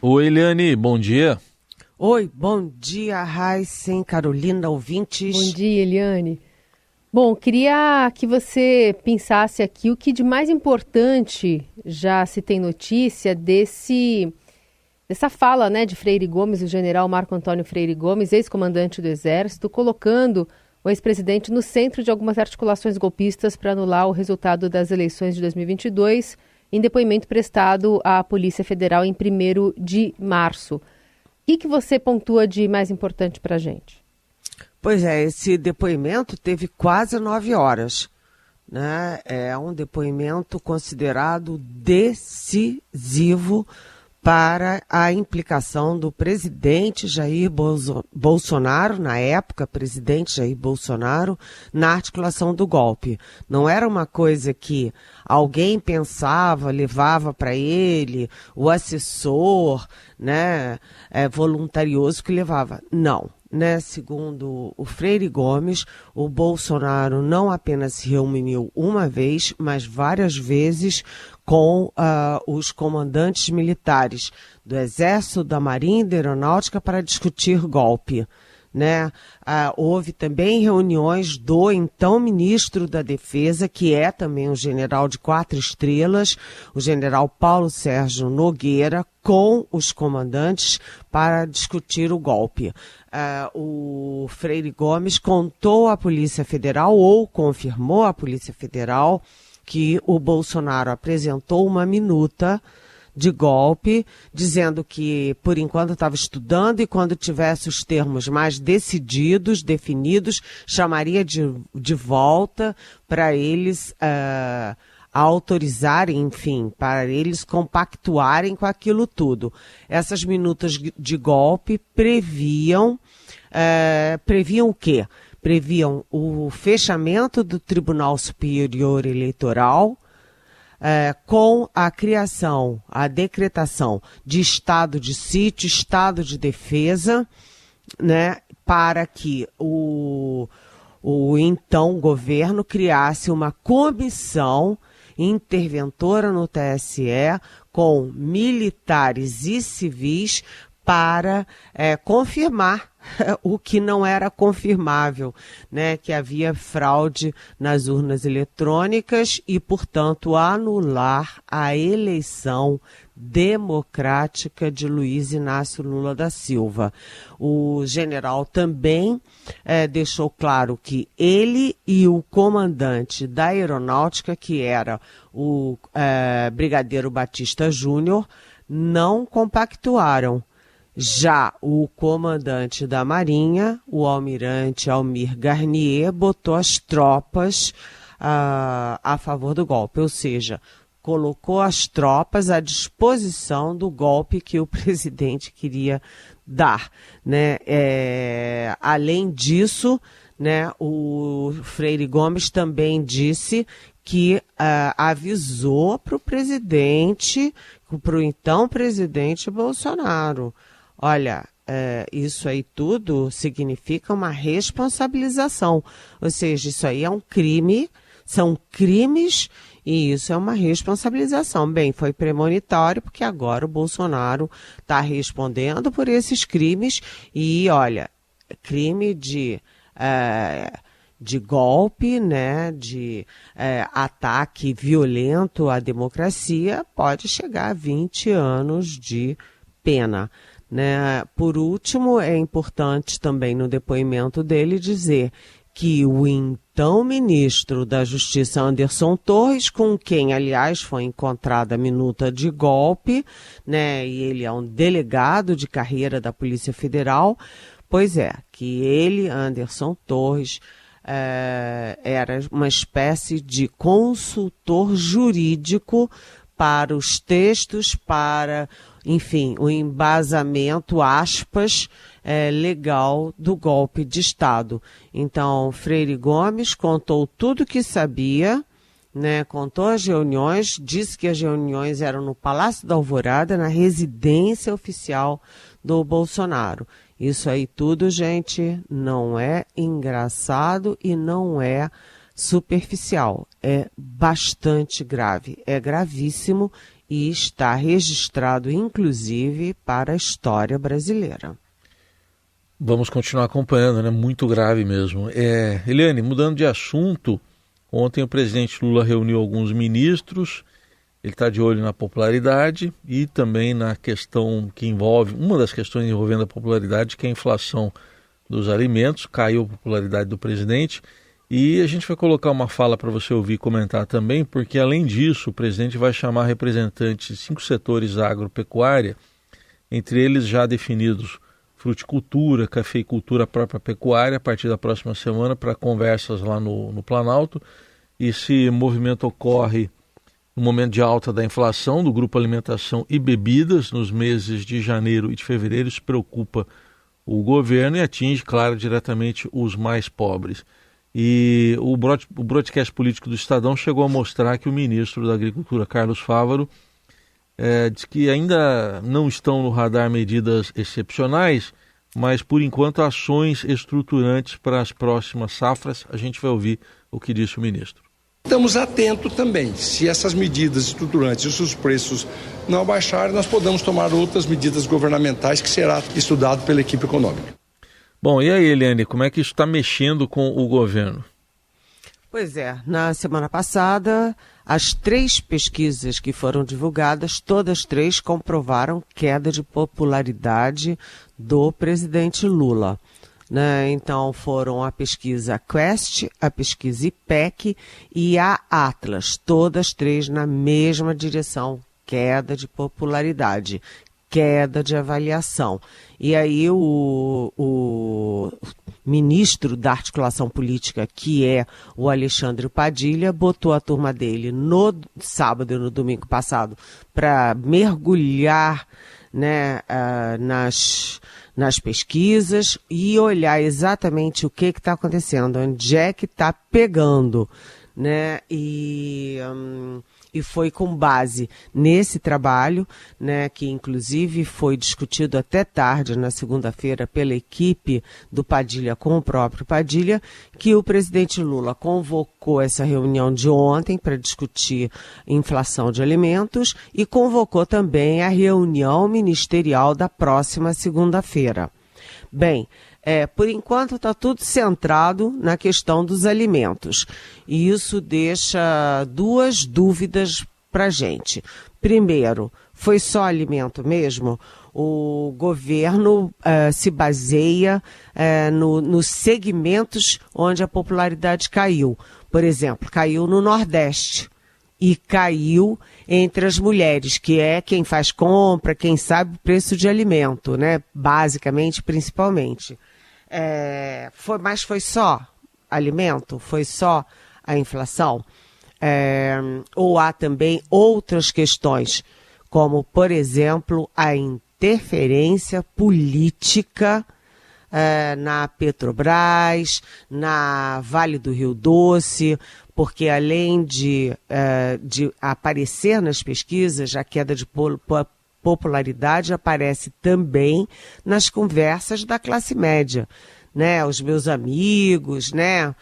Oi, Eliane, bom dia. Oi, bom dia, Raíssen, Carolina, ouvintes. Bom dia, Eliane. Bom, queria que você pensasse aqui o que de mais importante já se tem notícia dessa fala, né, de Freire Gomes, o general Marco Antônio Freire Gomes, ex-comandante do Exército, colocando o ex-presidente no centro de algumas articulações golpistas para anular o resultado das eleições de 2022, em depoimento prestado à Polícia Federal em 1º de março. O que você pontua de mais importante para a gente? Pois é, esse depoimento teve quase 9 horas, né? É um depoimento considerado decisivo para a implicação do presidente Jair Bolsonaro, na época, presidente Jair Bolsonaro, na articulação do golpe. Não era uma coisa que alguém pensava, levava para ele, o assessor, né, voluntarioso que levava. Não. Né, segundo o Freire Gomes, o Bolsonaro não apenas se reuniu uma vez, mas várias vezes com os comandantes militares do Exército, da Marinha e da Aeronáutica para discutir golpe. Né? Houve também reuniões do então ministro da Defesa, que é também um general de 4 estrelas, o general Paulo Sérgio Nogueira, com os comandantes para discutir o golpe. O Freire Gomes contou à Polícia Federal, ou confirmou à Polícia Federal, que o Bolsonaro apresentou uma minuta de golpe, dizendo que, por enquanto, estava estudando e quando tivesse os termos mais decididos, definidos, chamaria de volta para eles autorizarem, enfim, para eles compactuarem com aquilo tudo. Essas minutas de golpe previam o quê? Previam o fechamento do Tribunal Superior Eleitoral, com a criação, a decretação de estado de sítio, estado de defesa, né, para que o então governo criasse uma comissão interventora no TSE com militares e civis para confirmar o que não era confirmável, né, que havia fraude nas urnas eletrônicas e, portanto, anular a eleição democrática de Luiz Inácio Lula da Silva. O general também deixou claro que ele e o comandante da Aeronáutica, que era o Brigadeiro Batista Júnior, não compactuaram. Já o comandante da Marinha, o almirante Almir Garnier, botou as tropas a favor do golpe, ou seja, colocou as tropas à disposição do golpe que o presidente queria dar, né? Além disso, né, o Freire Gomes também disse que avisou para o presidente, para o então presidente Bolsonaro. Olha, isso aí tudo significa uma responsabilização, ou seja, isso aí é um crime, são crimes e isso é uma responsabilização. Bem, foi premonitório porque agora o Bolsonaro está respondendo por esses crimes e, olha, crime de golpe, né, de ataque violento à democracia pode chegar a 20 anos de pena. Né? Por último, é importante também no depoimento dele dizer que o então ministro da Justiça, Anderson Torres, com quem, aliás, foi encontrada a minuta de golpe, né? E ele é um delegado de carreira da Polícia Federal, pois é, que ele, Anderson Torres, era uma espécie de consultor jurídico para os textos, para, enfim, o embasamento, aspas, legal do golpe de Estado. Então, Freire Gomes contou tudo o que sabia, né, contou as reuniões, disse que as reuniões eram no Palácio da Alvorada, na residência oficial do Bolsonaro. Isso aí tudo, gente, não é engraçado e não é superficial, é bastante grave, é gravíssimo e está registrado, inclusive, para a história brasileira. Vamos continuar acompanhando, né? Muito grave mesmo. Eliane, mudando de assunto, ontem o presidente Lula reuniu alguns ministros, ele está de olho na popularidade e também na questão que envolve, uma das questões envolvendo a popularidade, que é a inflação dos alimentos. Caiu a popularidade do presidente e a gente vai colocar uma fala para você ouvir e comentar também, porque além disso o presidente vai chamar representantes de 5 setores da agropecuária, entre eles já definidos fruticultura, cafeicultura, a própria pecuária, a partir da próxima semana, para conversas lá no Planalto. Esse movimento ocorre no momento de alta da inflação do Grupo Alimentação e Bebidas, nos meses de janeiro e de fevereiro. Isso preocupa o governo e atinge, claro, diretamente os mais pobres. E o broadcast político do Estadão chegou a mostrar que o ministro da Agricultura, Carlos Fávaro, diz que ainda não estão no radar medidas excepcionais, mas por enquanto ações estruturantes para as próximas safras. A gente vai ouvir o que disse o ministro. Estamos atentos também, se essas medidas estruturantes e os preços não abaixarem, nós podemos tomar outras medidas governamentais que será estudado pela equipe econômica. Bom, e aí, Eliane, como é que isso está mexendo com o governo? Pois é, na semana passada, as 3 pesquisas que foram divulgadas, todas 3 comprovaram queda de popularidade do presidente Lula. Né? Então foram a pesquisa Quest, a pesquisa IPEC e a Atlas, todas 3 na mesma direção, queda de popularidade, queda de avaliação. E aí o ministro da articulação política, que é o Alexandre Padilha, botou a turma dele no sábado e no domingo passado para mergulhar, né, nas pesquisas e olhar exatamente o que está acontecendo, onde é que está pegando, né? E foi com base nesse trabalho, né, que inclusive foi discutido até tarde na segunda-feira pela equipe do Padilha com o próprio Padilha, que o presidente Lula convocou essa reunião de ontem para discutir inflação de alimentos e convocou também a reunião ministerial da próxima segunda-feira. Bem, por enquanto está tudo centrado na questão dos alimentos. E isso deixa 2 dúvidas para a gente. Primeiro, foi só alimento mesmo? O governo se baseia nos segmentos onde a popularidade caiu. Por exemplo, caiu no Nordeste. E caiu entre as mulheres, que é quem faz compra, quem sabe o preço de alimento, né? Basicamente, principalmente. Mas foi só alimento? Foi só a inflação? Ou há também outras questões, como, por exemplo, a interferência política na Petrobras, na Vale do Rio Doce, porque além de aparecer nas pesquisas, a queda de popularidade aparece também nas conversas da classe média, né? Os meus amigos, né?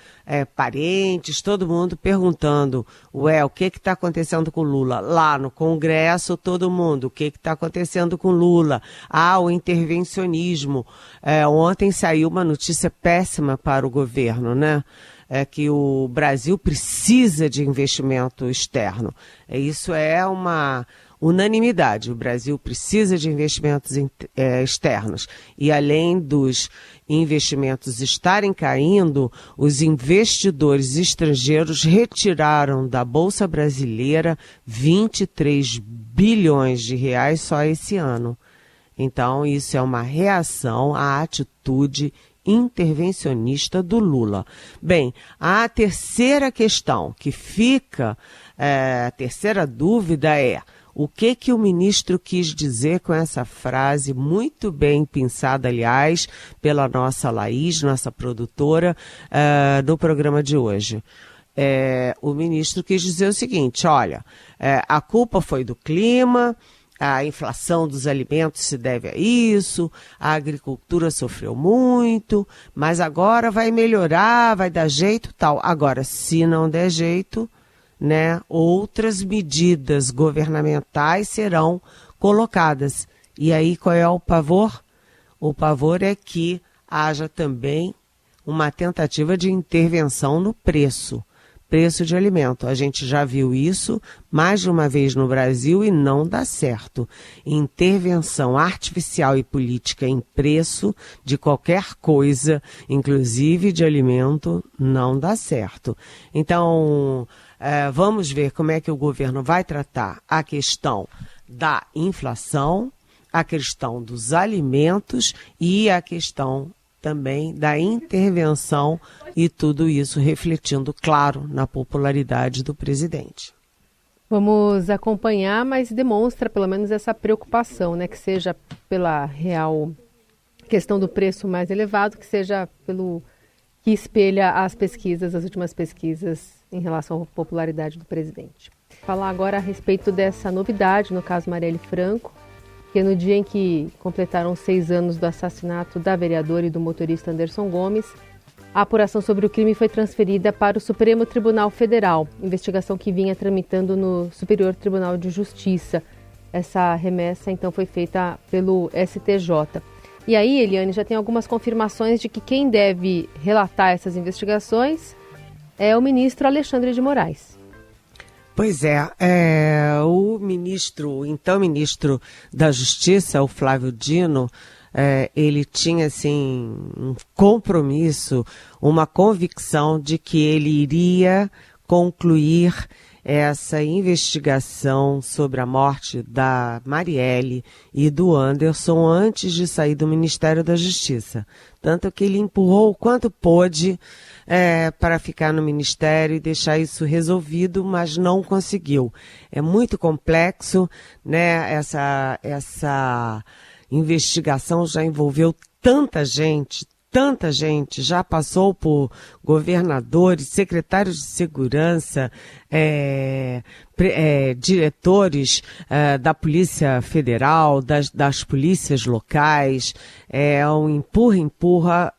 Parentes, todo mundo perguntando, o que está acontecendo com Lula? Lá no Congresso, todo mundo, o que está acontecendo com Lula? O intervencionismo. Ontem saiu uma notícia péssima para o governo, né? Que o Brasil precisa de investimento externo. Isso é uma unanimidade. O Brasil precisa de investimentos externos. E além dos investimentos estarem caindo, os investidores estrangeiros retiraram da Bolsa Brasileira 23 bilhões de reais só esse ano. Então, isso é uma reação à atitude intervencionista do Lula. Bem, a terceira questão que fica, a terceira dúvida é: o que o ministro quis dizer com essa frase, muito bem pensada, aliás, pela nossa Laís, nossa produtora, no programa de hoje? O ministro quis dizer o seguinte: olha, a culpa foi do clima, a inflação dos alimentos se deve a isso, a agricultura sofreu muito, mas agora vai melhorar, vai dar jeito, tal. Agora, se não der jeito, né, outras medidas governamentais serão colocadas. E aí qual é o pavor? O pavor é que haja também uma tentativa de intervenção no preço de alimento. A gente já viu isso mais de uma vez no Brasil e não dá certo. Intervenção artificial e política em preço de qualquer coisa, inclusive de alimento, não dá certo. Então, vamos ver como é que o governo vai tratar a questão da inflação, a questão dos alimentos e a questão também da intervenção, e tudo isso refletindo, claro, na popularidade do presidente. Vamos acompanhar, mas demonstra pelo menos essa preocupação, né? Que seja pela real questão do preço mais elevado, que seja pelo que espelha as pesquisas, as últimas pesquisas em relação à popularidade do presidente. Falar agora a respeito dessa novidade, no caso Marielle Franco, que no dia em que completaram 6 anos do assassinato da vereadora e do motorista Anderson Gomes, a apuração sobre o crime foi transferida para o Supremo Tribunal Federal, investigação que vinha tramitando no Superior Tribunal de Justiça. Essa remessa, então, foi feita pelo STJ. E aí, Eliane, já tem algumas confirmações de que quem deve relatar essas investigações é o ministro Alexandre de Moraes. Pois é, o então ministro da Justiça, o Flávio Dino, ele tinha assim um compromisso, uma convicção de que ele iria concluir essa investigação sobre a morte da Marielle e do Anderson antes de sair do Ministério da Justiça. Tanto que ele empurrou o quanto pôde para ficar no Ministério e deixar isso resolvido, mas não conseguiu. É muito complexo, né? Essa investigação já envolveu tanta gente, já passou por governadores, secretários de segurança, diretores da Polícia Federal, das polícias locais. É um empurra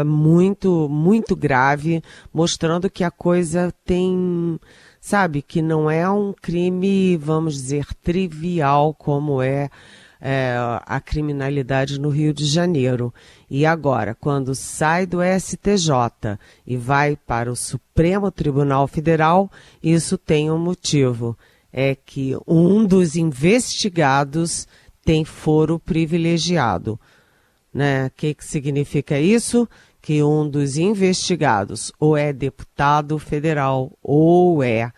muito, muito grave, mostrando que a coisa tem, sabe, que não é um crime, vamos dizer, trivial como é a criminalidade no Rio de Janeiro. E agora, quando sai do STJ e vai para o Supremo Tribunal Federal, isso tem um motivo. É que um dos investigados tem foro privilegiado. Né? O que significa isso? Que um dos investigados ou é deputado federal, ou é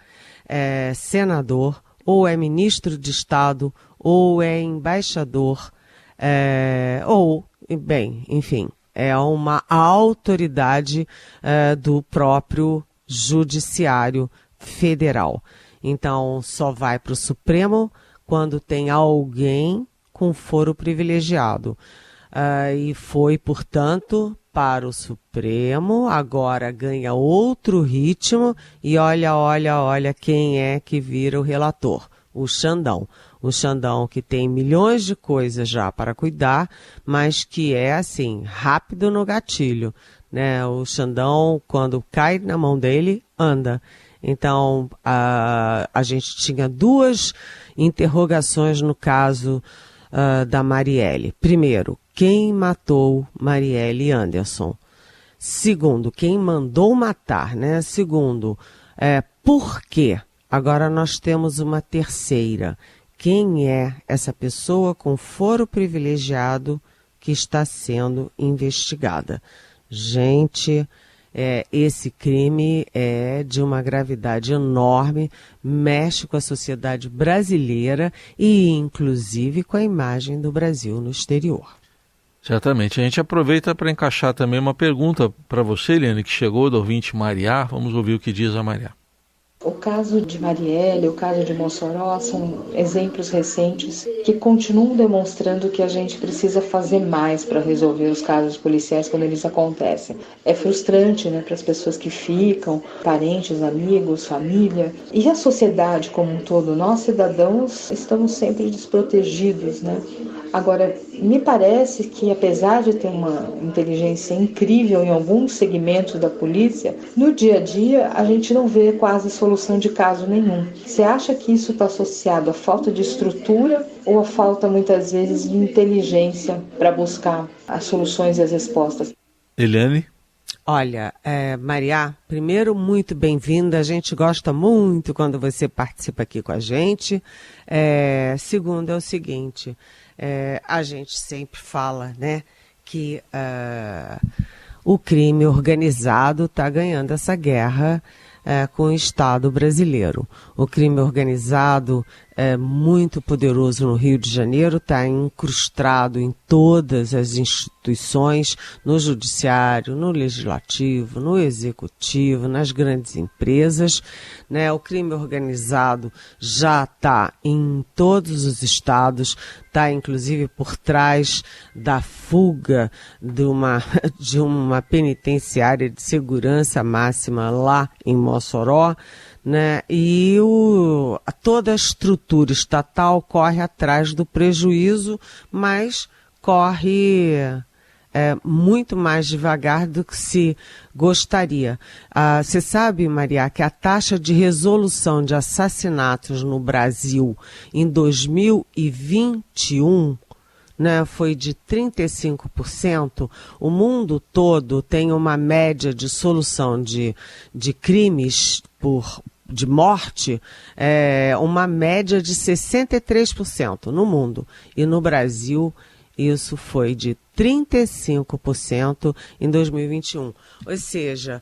senador, ou é ministro de Estado, ou é embaixador, enfim, é uma autoridade do próprio Judiciário Federal. Então, só vai para o Supremo quando tem alguém com foro privilegiado. E foi, portanto, para o Supremo, agora ganha outro ritmo e olha quem é que vira o relator, o Xandão. O Xandão que tem milhões de coisas já para cuidar, mas que é assim, rápido no gatilho, né? O Xandão, quando cai na mão dele, anda. Então, a gente tinha 2 interrogações no caso da Marielle. Primeiro, quem matou Marielle Anderson? Segundo, quem mandou matar, né? Segundo, por quê? Agora nós temos uma terceira. Quem é essa pessoa com foro privilegiado que está sendo investigada? Gente, esse crime é de uma gravidade enorme, mexe com a sociedade brasileira e inclusive com a imagem do Brasil no exterior. Certamente. A gente aproveita para encaixar também uma pergunta para você, Eliane, que chegou do ouvinte Mariá. Vamos ouvir o que diz a Mariá. O caso de Marielle, o caso de Mossoró são exemplos recentes que continuam demonstrando que a gente precisa fazer mais para resolver os casos policiais quando eles acontecem. É frustrante, né, para as pessoas que ficam, parentes, amigos, família, e a sociedade como um todo. Nós, cidadãos, estamos sempre desprotegidos, né? Agora, me parece que apesar de ter uma inteligência incrível em alguns segmentos da polícia, no dia a dia a gente não vê quase solução de caso nenhum. Você acha que isso está associado à falta de estrutura ou à falta, muitas vezes, de inteligência para buscar as soluções e as respostas? Eliane? Olha, Maria, primeiro, muito bem-vinda. A gente gosta muito quando você participa aqui com a gente. Segundo, é o seguinte, a gente sempre fala, né, que o crime organizado está ganhando essa guerra com o Estado brasileiro. O crime organizado é muito poderoso no Rio de Janeiro, está incrustado em todas as instituições, no judiciário, no legislativo, no executivo, nas grandes empresas, né? O crime organizado já está em todos os estados, está inclusive por trás da fuga de uma penitenciária de segurança máxima lá em Mossoró, né? E toda a estrutura estatal corre atrás do prejuízo, mas corre muito mais devagar do que se gostaria. Você sabe, Maria, que a taxa de resolução de assassinatos no Brasil em 2021 né, foi de 35%. O mundo todo tem uma média de solução de crimes de morte, uma média de 63% no mundo. E no Brasil, isso foi de 35% em 2021. Ou seja,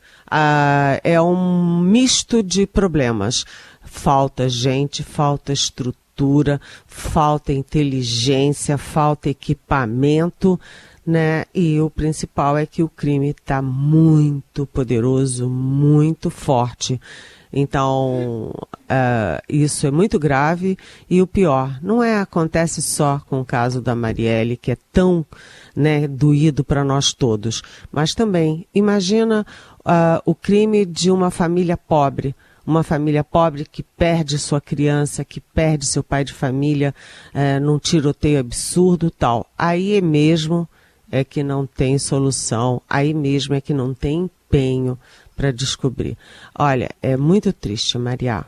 é um misto de problemas. Falta gente, falta estrutura, falta inteligência, falta equipamento, né? E o principal é que o crime está muito poderoso, muito forte. Então, isso é muito grave e o pior, acontece só com o caso da Marielle, que é tão, né, doído para nós todos, mas também, imagina o crime de uma família pobre que perde sua criança, que perde seu pai de família num tiroteio absurdo tal. Aí mesmo é que não tem solução, aí mesmo é que não tem empenho para descobrir. Olha, é muito triste, Maria.